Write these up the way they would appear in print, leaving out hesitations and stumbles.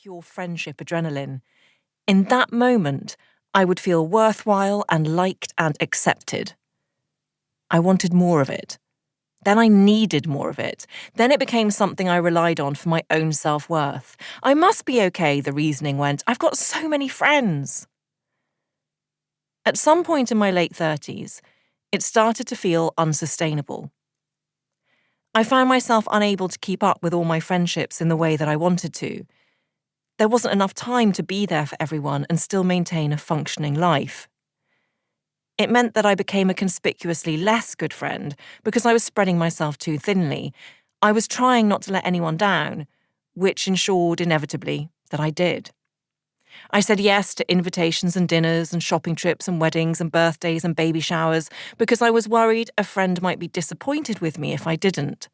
pure friendship adrenaline. In that moment, I would feel worthwhile and liked and accepted. I wanted more of it. Then I needed more of it. Then it became something I relied on for my own self-worth. I must be okay, the reasoning went. I've got so many friends. At some point in my late 30s, it started to feel unsustainable. I found myself unable to keep up with all my friendships in the way that I wanted to. There wasn't enough time to be there for everyone and still maintain a functioning life. It meant that I became a conspicuously less good friend because I was spreading myself too thinly. I was trying not to let anyone down, which ensured inevitably that I did. I said yes to invitations and dinners and shopping trips and weddings and birthdays and baby showers because I was worried a friend might be disappointed with me if I didn't.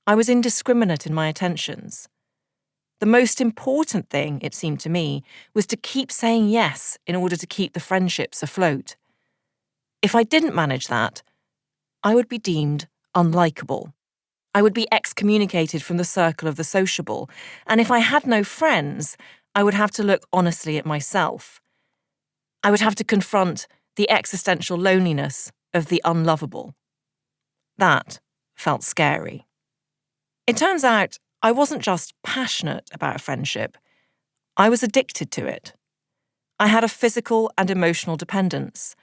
I was indiscriminate in my attentions. The most important thing, it seemed to me, was to keep saying yes in order to keep the friendships afloat. If I didn't manage that, I would be deemed unlikable. I would be excommunicated from the circle of the sociable, and if I had no friends, I would have to look honestly at myself. I would have to confront the existential loneliness of the unlovable. That felt scary. It turns out I wasn't just passionate about a friendship, I was addicted to it. I had a physical and emotional dependence.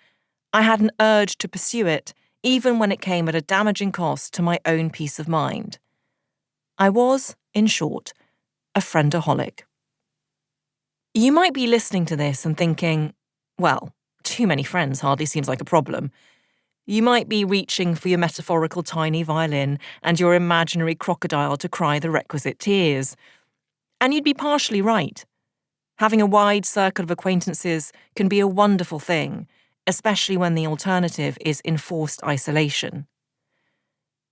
I had an urge to pursue it, even when it came at a damaging cost to my own peace of mind. I was, in short, a friendaholic. You might be listening to this and thinking, well, too many friends hardly seems like a problem. You might be reaching for your metaphorical tiny violin and your imaginary crocodile to cry the requisite tears. And you'd be partially right. Having a wide circle of acquaintances can be a wonderful thing, especially when the alternative is enforced isolation.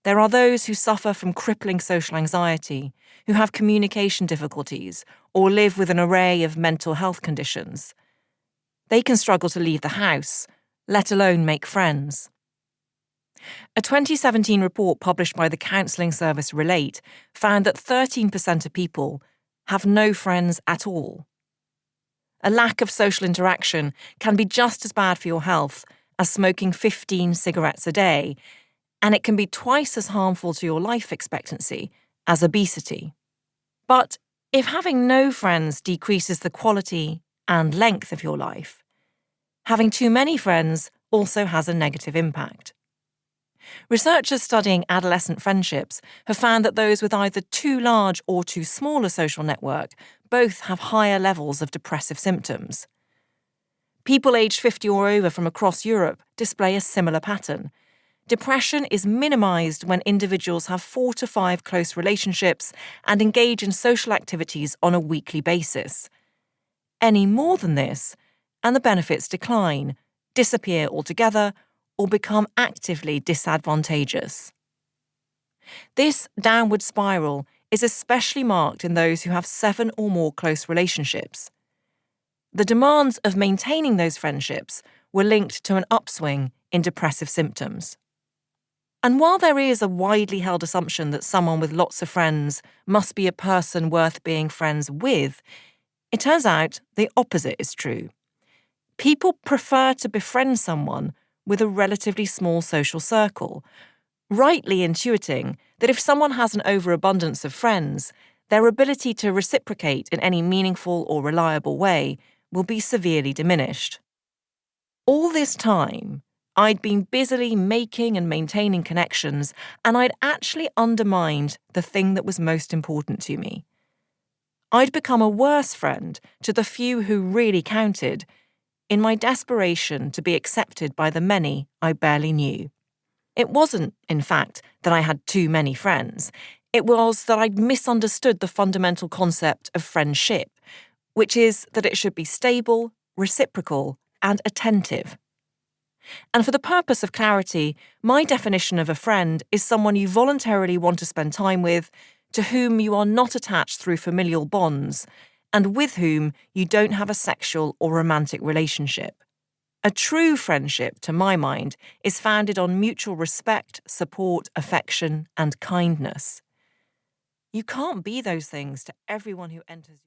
There are those who suffer from crippling social anxiety, who have communication difficulties, or live with an array of mental health conditions. They can struggle to leave the house, let alone make friends. A 2017 report published by the counselling service Relate found that 13% of people have no friends at all. A lack of social interaction can be just as bad for your health as smoking 15 cigarettes a day, and it can be twice as harmful to your life expectancy as obesity. But if having no friends decreases the quality and length of your life, having too many friends also has a negative impact. Researchers studying adolescent friendships have found that those with either too large or too small a social network both have higher levels of depressive symptoms. People aged 50 or over from across Europe display a similar pattern. Depression is minimised when individuals have 4 to 5 close relationships and engage in social activities on a weekly basis. Any more than this, and the benefits decline, disappear altogether, or become actively disadvantageous. This downward spiral is especially marked in those who have 7 or more close relationships. The demands of maintaining those friendships were linked to an upswing in depressive symptoms. And while there is a widely held assumption that someone with lots of friends must be a person worth being friends with, it turns out the opposite is true. People prefer to befriend someone with a relatively small social circle, rightly intuiting that if someone has an overabundance of friends, their ability to reciprocate in any meaningful or reliable way will be severely diminished. All this time, I'd been busily making and maintaining connections, and I'd actually undermined the thing that was most important to me. I'd become a worse friend to the few who really counted, in my desperation to be accepted by the many I barely knew. It wasn't, in fact, that I had too many friends. It was that I'd misunderstood the fundamental concept of friendship, which is that it should be stable, reciprocal, and attentive. And for the purpose of clarity, my definition of a friend is someone you voluntarily want to spend time with, to whom you are not attached through familial bonds, and with whom you don't have a sexual or romantic relationship. A true friendship, to my mind, is founded on mutual respect, support, affection, and kindness. You can't be those things to everyone who enters